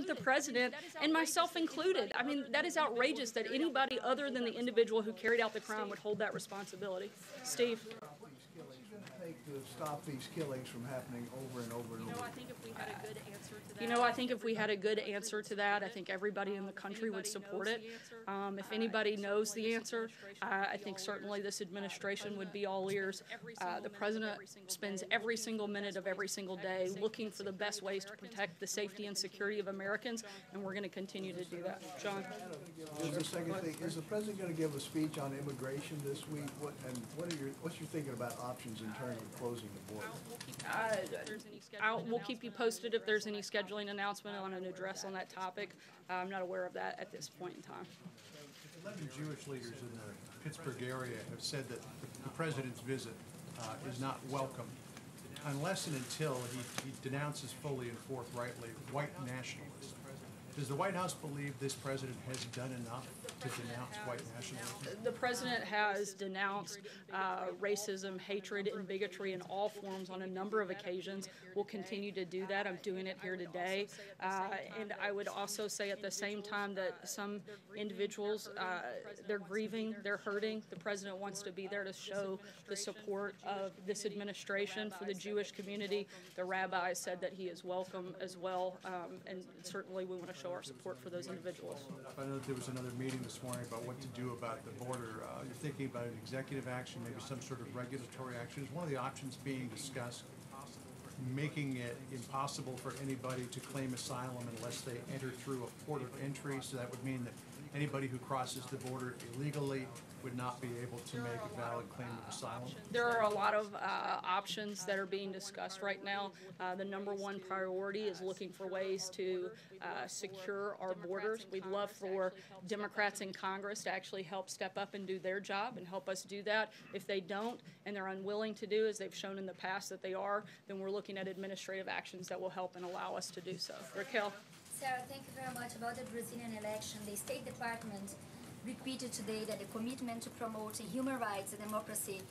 the president, and myself included. I mean, that is outrageous that anybody other than the individual who carried out the crime would hold that responsibility. Steve? To stop these killings from happening over and over and over? I think if we had a good answer to that. I think if we had a good answer to that, I think everybody in the country would support it. If anybody knows the answer, I think certainly this administration would be all ears. The president spends every single minute of every single day looking for the best ways to protect the safety and security of Americans, and we're going to continue to do that. John? The second thing, is the president going to give a speech on immigration this week? What's your thinking about options in terms of closing the border? We'll keep you posted if there's any scheduling announcement on an address on that topic. I'm not aware of that at this point in time. 11 Jewish leaders in the Pittsburgh area have said that the president's visit is not welcome unless and until he denounces fully and forthrightly white nationalism. Does the White House believe this president has done enough to denounce white nationalism? The president has denounced racism, hatred, and bigotry in all forms on a number of occasions. We'll continue to do that. I'm doing it here today. And I would also say at the same time that some individuals, they're grieving, they're hurting. The president wants to be there to show the support of this administration for the Jewish community. The rabbi said that he is welcome as well, and certainly we want to show our support for those individuals. I know that there was another meeting this morning about what to do about the border. You're thinking about an executive action, maybe some sort of regulatory action. Is one of the options being discussed making it impossible for anybody to claim asylum unless they enter through a port of entry? So that would mean that anybody who crosses the border illegally would not be able to make a valid claim of asylum? There are a lot of options that are being discussed right now. The number one priority is looking for ways to secure our borders. We'd love for Democrats in Congress to actually help step up and do their job and help us do that. If they don't and they're unwilling to do, as they've shown in the past that they are, then we're looking at administrative actions that will help and allow us to do so. Raquel? Sarah, thank you very much. About the Brazilian election, the State Department repeated today that the commitment to promoting human rights and democracy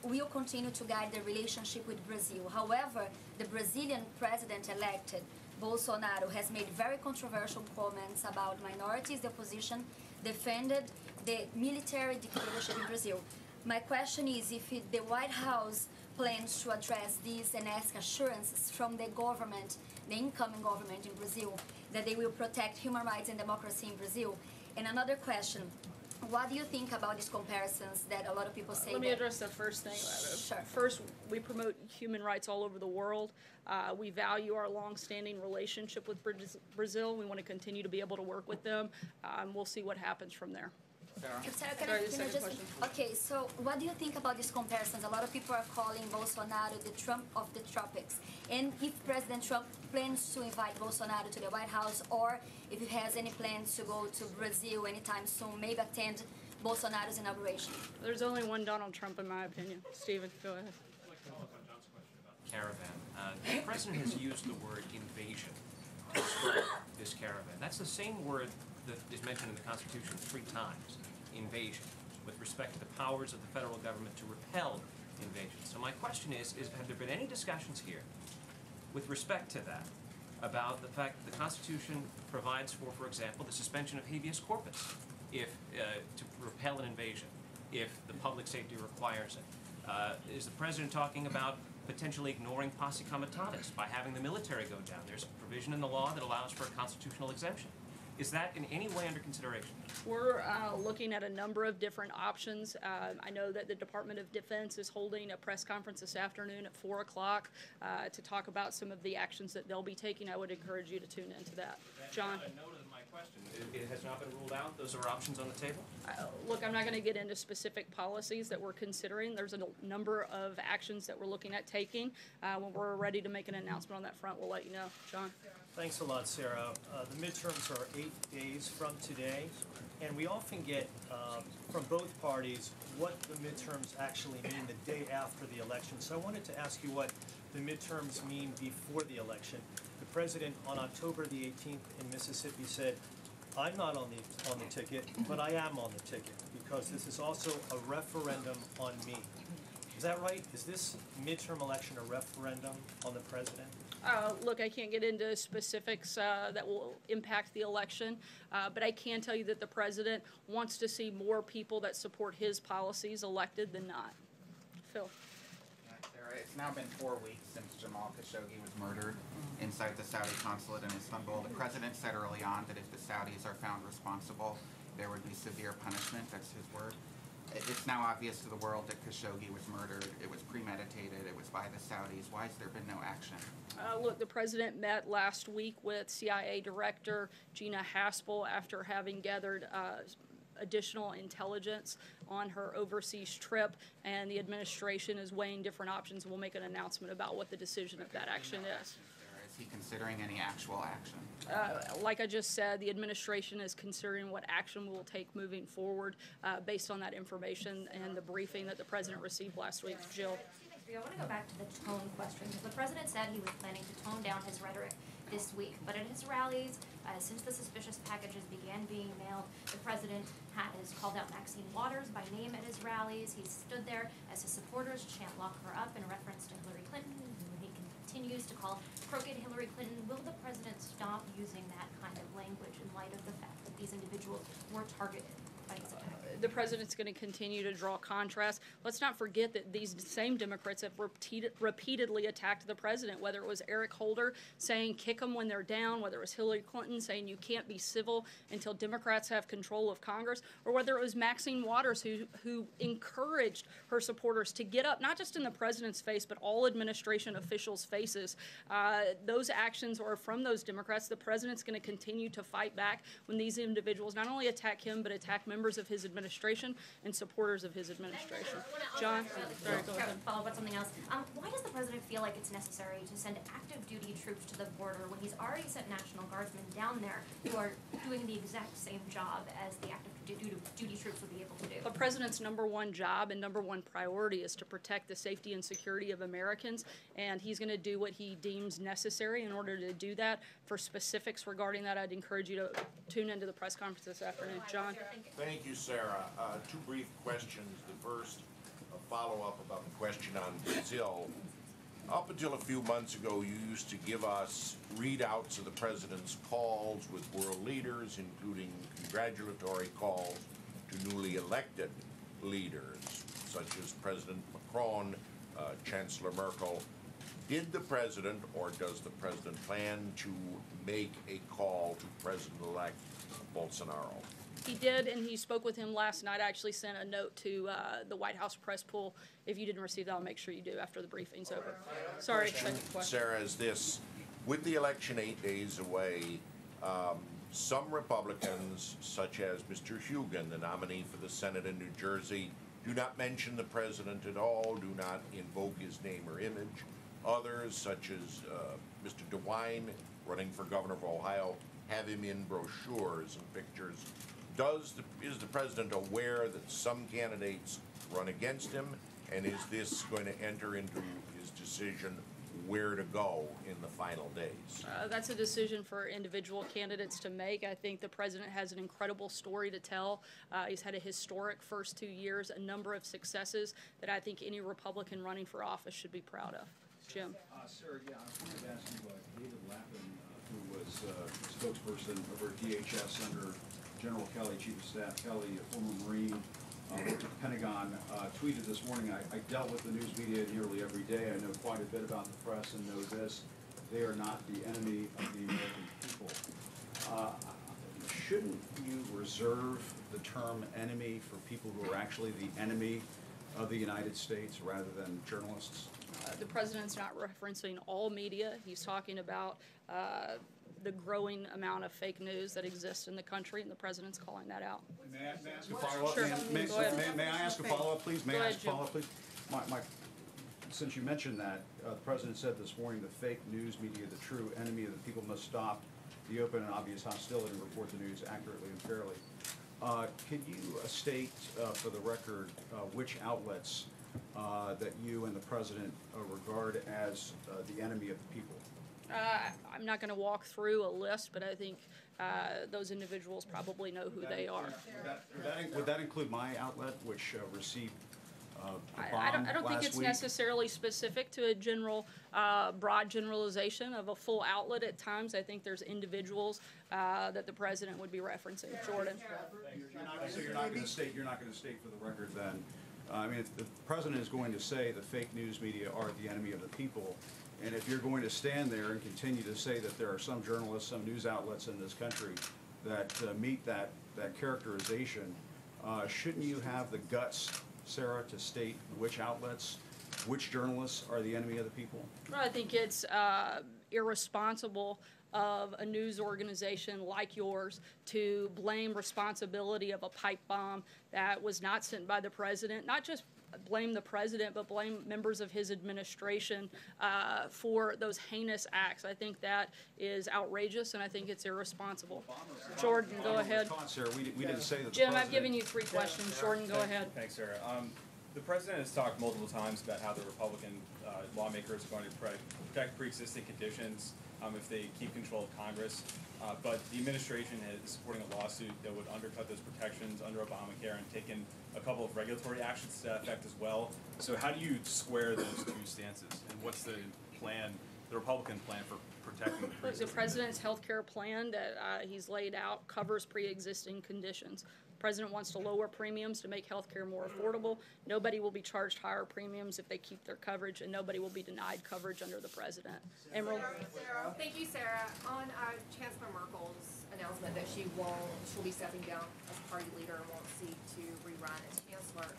will continue to guide the relationship with Brazil. However, the Brazilian president-elect, Bolsonaro, has made very controversial comments about minorities. The opposition defended the military dictatorship in Brazil. My question is if the White House plans to address this and ask assurances from the government, the incoming government in Brazil, that they will protect human rights and democracy in Brazil. And another question, what do you think about these comparisons that a lot of people say? Let me address the first thing. Sure. First, we promote human rights all over the world. We value our long-standing relationship with Brazil. We want to continue to be able to work with them. We'll see what happens from there. Sarah, can I just, okay, so what do you think about these comparisons? A lot of people are calling Bolsonaro the Trump of the tropics. And if President Trump plans to invite Bolsonaro to the White House, or if he has any plans to go to Brazil anytime soon, maybe attend Bolsonaro's inauguration? There's only one Donald Trump, in my opinion. Stephen, go ahead. Caravan. The president has used the word invasion to describe this caravan. That's the same word that is mentioned in the Constitution 3 times, invasion, with respect to the powers of the federal government to repel invasion. So my question is have there been any discussions here with respect to that about the fact that the Constitution provides for example, the suspension of habeas corpus if to repel an invasion, if the public safety requires it? Is the president talking about potentially ignoring posse comitatus by having the military go down? There's a provision in the law that allows for a constitutional exemption. Is that in any way under consideration? We're looking at a number of different options. I know that the Department of Defense is holding a press conference this afternoon at 4 o'clock to talk about some of the actions that they'll be taking. I would encourage you to tune into that. John? A note of my question. It has not been ruled out. Those are options on the table? Look, I'm not going to get into specific policies that we're considering. There's a number of actions that we're looking at taking. When we're ready to make an announcement on that front, we'll let you know. John? Thanks a lot, Sarah. The midterms are 8 days from today, and we often get from both parties what the midterms actually mean the day after the election. So I wanted to ask you what the midterms mean before the election. The president on October the 18th in Mississippi said, I'm not on the ticket, but I am on the ticket because this is also a referendum on me. Is that right? Is this midterm election a referendum on the president? Look, I can't get into specifics that will impact the election, but I can tell you that the president wants to see more people that support his policies elected than not. Phil. Sarah, it's now been 4 weeks since Jamal Khashoggi was murdered inside the Saudi consulate in Istanbul. The president said early on that if the Saudis are found responsible, there would be severe punishment. That's his word. It's now obvious to the world that Khashoggi was murdered. It was premeditated. It was by the Saudis. Why has there been no action? Look, the president met last week with CIA Director Gina Haspel after having gathered additional intelligence on her overseas trip, and the administration is weighing different options and will make an announcement about what the decision of that action is. Is he considering any actual action? Like I just said, the administration is considering what action we will take moving forward based on that information and the briefing that the president received last week. Jill. I want to go back to the tone question, because the president said he was planning to tone down his rhetoric this week, but at his rallies, since the suspicious packages began being mailed, the president has called out Maxine Waters by name at his rallies. He's stood there as his supporters chant "lock her up" in reference to Hillary Clinton, who he continues to call crooked Hillary Clinton. Will the president stop using that kind of language in light of the fact that these individuals were targeted by his attack? The president's going to continue to draw contrast. Let's not forget that these same Democrats have repeatedly attacked the president, whether it was Eric Holder saying kick them when they're down, whether it was Hillary Clinton saying you can't be civil until Democrats have control of Congress, or whether it was Maxine Waters who encouraged her supporters to get up, not just in the president's face, but all administration officials' faces. Those actions are from those Democrats. The president's going to continue to fight back when these individuals not only attack him, but attack members of his administration and supporters of his administration. John? Sorry, go ahead. Follow up on something else. Why does the president feel like it's necessary to send active duty troops to the border when he's already sent National Guardsmen down there who are doing the exact same job as the active duty troops would be able to do? The president's #1 job and #1 priority is to protect the safety and security of Americans, and he's going to do what he deems necessary in order to do that. For specifics regarding that, I'd encourage you to tune into the press conference this afternoon. John? Thank you, Sarah. Two brief questions. The first, a follow-up about the question on Brazil. Up until a few months ago, you used to give us readouts of the president's calls with world leaders, including congratulatory calls to newly elected leaders, such as President Macron, Chancellor Merkel. Did the president, or does the president plan to make a call to President-elect Bolsonaro? He did, and he spoke with him last night. I actually sent a note to the White House press pool. If you didn't receive that, I'll make sure you do after the briefing's over. Sorry, second question. Sarah, is this, with the election 8 days away, some Republicans, such as Mr. Hugen, the nominee for the Senate in New Jersey, do not mention the president at all, do not invoke his name or image. Others, such as Mr. DeWine, running for governor of Ohio, have him in brochures and pictures. Is the president aware that some candidates run against him, and is this going to enter into his decision where to go in the final days? That's a decision for individual candidates to make. I think the president has an incredible story to tell. He's had a historic first 2 years, a number of successes that I think any Republican running for office should be proud of. Jim. Sarah, yeah, I wanted to ask you, David Lappin, who was spokesperson over at DHS under General Kelly, Chief of Staff Kelly, a former Marine, worked at the Pentagon, tweeted this morning, I dealt with the news media nearly every day. I know quite a bit about the press and know this. They are not the enemy of the American people. Shouldn't you reserve the term enemy for people who are actually the enemy of the United States rather than journalists? The president's not referencing all media. He's talking about the growing amount of fake news that exists in the country, and the president's calling that out. May I ask a follow-up? Sure. May I ask a follow-up, please? May I ask a Jim. follow-up, please? Since you mentioned that, the president said this morning the fake news media, the true enemy of the people, must stop the open and obvious hostility and report the news accurately and fairly. Can you state for the record which outlets that you and the president regard as the enemy of the people? I'm not going to walk through a list, but I think those individuals probably know who they are. Would that include my outlet, which received the I bomb don't think last it's week? necessarily specific to a general, broad generalization of a full outlet at times. I think there's individuals that the president would be referencing. Jordan? So you're not going to state for the record then, I mean, if the president is going to say the fake news media are the enemy of the people, and if you're going to stand there and continue to say that there are some journalists, some news outlets in this country that meet that characterization, shouldn't you have the guts, Sarah, to state which outlets, which journalists are the enemy of the people? Well, I think it's irresponsible of a news organization like yours to blame responsibility of a pipe bomb that was not sent by the president, not just blame the president, but blame members of his administration for those heinous acts. I think that is outrageous, and I think it's irresponsible. Jordan, go ahead. Sarah, we didn't say that the Jim, I've president- given you 3 questions. Jordan, go ahead. Thanks, Sarah. The president has talked multiple times about how the Republican lawmakers are going to protect pre-existing conditions if they keep control of Congress. But the administration is supporting a lawsuit that would undercut those protections under Obamacare and taken a couple of regulatory actions to that effect as well. So how do you square those two stances? And what's the plan, the Republican plan for protecting the Look, the pre-existing? president's health care plan that he's laid out covers pre-existing conditions. The president wants to lower premiums to make health care more affordable. Nobody will be charged higher premiums if they keep their coverage, and nobody will be denied coverage under the president. Emerald? Thank you, Sarah. On Chancellor Merkel's announcement that she'll be stepping down as party leader and won't seek to rerun as chancellor,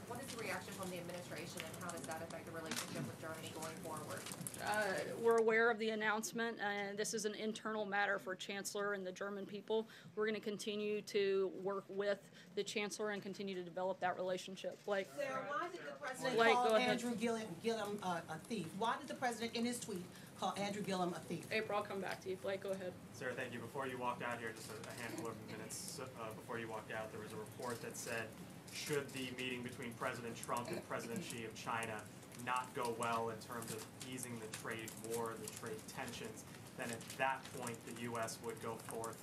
what is the reaction from the administration, and how does that affect the relationship with Germany going forward? We're aware of the announcement, and this is an internal matter for Chancellor and the German people. We're going to continue to work with the Chancellor and continue to develop that relationship. Blake? Sarah, why did the president Blake, call go ahead. Andrew Gillum a thief? Why did the president, in his tweet, call Andrew Gillum a thief? April, I'll come back to you. Blake, go ahead. Sarah, thank you. Before you walked out here, just a handful of minutes before you walked out, there was a report that said, should the meeting between President Trump and President Xi of China not go well in terms of easing the trade war, the trade tensions, then at that point the U.S. would go forth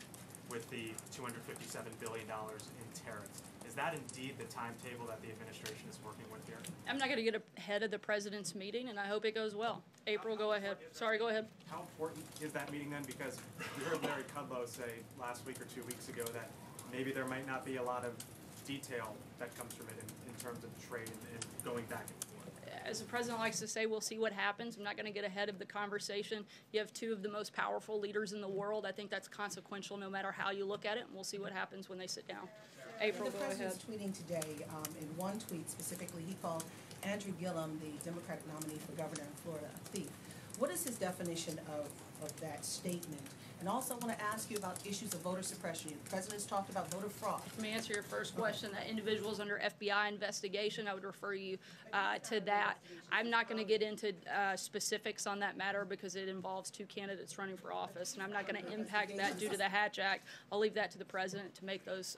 with the $257 billion in tariffs. Is that indeed the timetable that the administration is working with here? I'm not going to get ahead of the president's meeting, and I hope it goes well. April, go ahead. Sorry, go ahead. How important is that meeting then? Because we heard Larry Kudlow say last week or 2 weeks ago that maybe there might not be a lot of detail that comes from it in terms of trade and going back and forth. As the president likes to say, we'll see what happens. I'm not going to get ahead of the conversation. You have 2 of the most powerful leaders in the world. I think that's consequential no matter how you look at it, and we'll see what happens when they sit down. April, The go ahead. president's tweeting today, in one tweet specifically, he called Andrew Gillum, the Democratic nominee for governor in Florida, a thief. What is his definition of that statement? And also, I want to ask you about issues of voter suppression. The president's talked about voter fraud. Let me answer your first question. That individuals under FBI investigation, I would refer you to that. I'm not going to get into specifics on that matter because it involves 2 candidates running for office, and I'm not going to impact that due to the Hatch Act. I'll leave that to the president to make those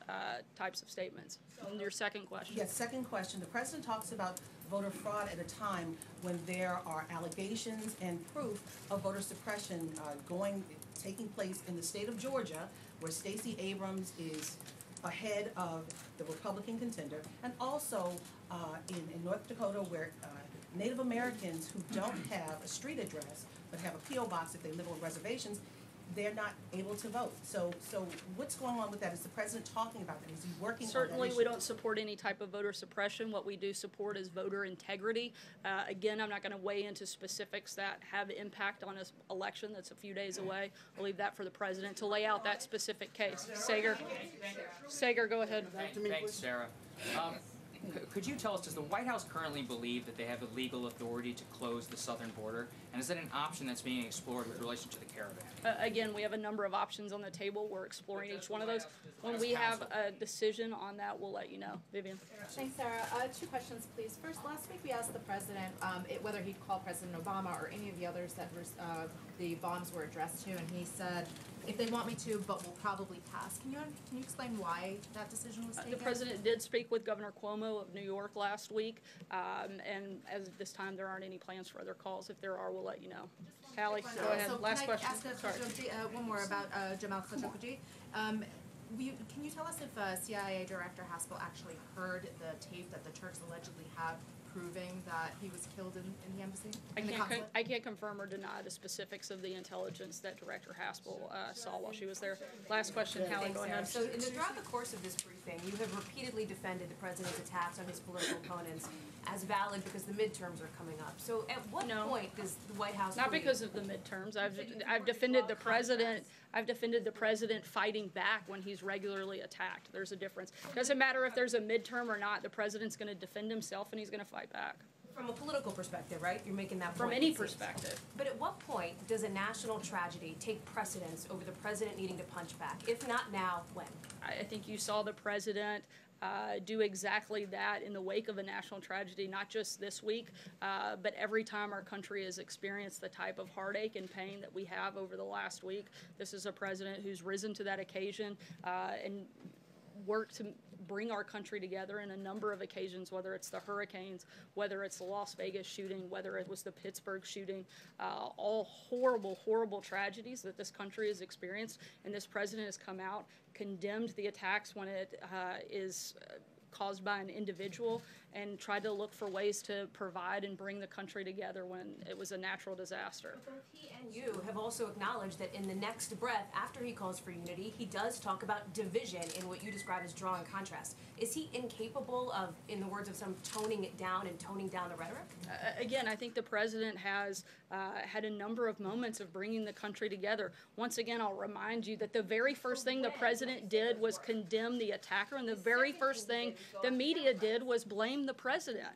types of statements. And your second question. Yes, second question. The president talks about voter fraud at a time when there are allegations and proof of voter suppression taking place in the state of Georgia, where Stacey Abrams is ahead of the Republican contender, and also in North Dakota, where Native Americans who don't have a street address but have a P.O. box if they live on reservations, they're not able to vote. So what's going on with that? Is the president talking about that? Is he working on that Certainly, issue? we don't support any type of voter suppression. What we do support is voter integrity. Again, I'm not going to weigh into specifics that have impact on an election that's a few days away. I'll leave that for the president to lay out that specific case. Sager, go ahead. Thanks, Sarah. Could you tell us, does the White House currently believe that they have the legal authority to close the southern border? And is that an option that's being explored with relation to the caravan? Again, we have a number of options on the table. We're exploring each one of those. When we have a decision on that, we'll let you know. Vivian. Thanks, Sarah. 2 questions, please. First, last week we asked the president whether he'd call President Obama or any of the others that the bombs were addressed to, and he said, if they want me to, but will probably pass. Can you explain why that decision was taken? The president did speak with Governor Cuomo of New York last week, and as of this time, there aren't any plans for other calls. If there are, we'll let you know. Hallie, go ahead. So Last can I question. ask Sorry. one more about Jamal Khashoggi? Can you tell us if CIA Director Haspel actually heard the tape that the Turks allegedly had proving that he was killed in the embassy? I can't confirm or deny the specifics of the intelligence that Director Haspel saw while she was there. Last question, Hallie, go ahead. So throughout the course of this briefing, you have repeatedly defended the president's attacks on his political opponents as valid because the midterms are coming up. So at what point does the White House Not believe- because of the midterms. I've defended the president. I've defended the president fighting back when he's regularly attacked. There's a difference. Doesn't matter if there's a midterm or not. The president's going to defend himself and he's going to fight back. From a political perspective, right? You're making that point. From any it seems. perspective. But at what point does a national tragedy take precedence over the president needing to punch back? If not now, when? I think you saw the president do exactly that in the wake of a national tragedy, not just this week, but every time our country has experienced the type of heartache and pain that we have over the last week. This is a president who's risen to that occasion and worked to bring our country together in a number of occasions, whether it's the hurricanes, whether it's the Las Vegas shooting, whether it was the Pittsburgh shooting, all horrible, horrible tragedies that this country has experienced. And this president has come out, condemned the attacks when it is caused by an individual, and tried to look for ways to provide and bring the country together when it was a natural disaster. Both he and you have also acknowledged that in the next breath, after he calls for unity, he does talk about division in what you describe as drawing contrast. Is he incapable of, in the words of some, toning it down and toning down the rhetoric? Again, I think the president has had a number of moments of bringing the country together. Once again, I'll remind you that the very first thing the president did was condemn the attacker, and the very first thing the media did was blame the president.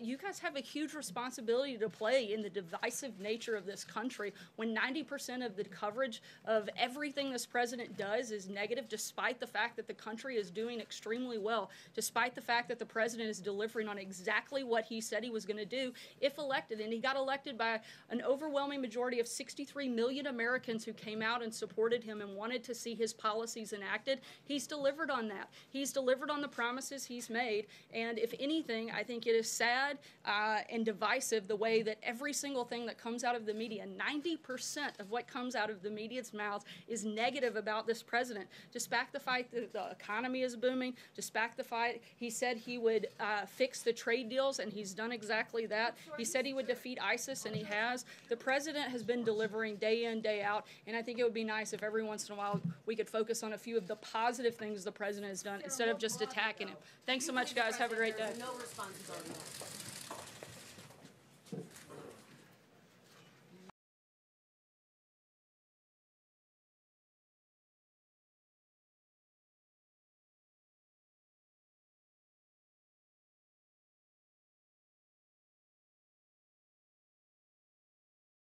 You guys have a huge responsibility to play in the divisive nature of this country when 90% of the coverage of everything this president does is negative, despite the fact that the country is doing extremely well, despite the fact that the president is delivering on exactly what he said he was going to do if elected. And he got elected by an overwhelming majority of 63 million Americans who came out and supported him and wanted to see his policies enacted. He's delivered on that. He's delivered on the promises he's made. And if anything, I think it is sad and divisive the way that every single thing that comes out of the media, 90% of what comes out of the media's mouths is negative about this president. Despite the fact that the economy is booming, despite the fact he said he would fix the trade deals, and he's done exactly that. He said he would defeat ISIS, and he has. The president has been delivering day in, day out, and I think it would be nice if every once in a while we could focus on a few of the positive things the president has done instead of just attacking him. Thanks so much, guys. Have a great day. No responses on that.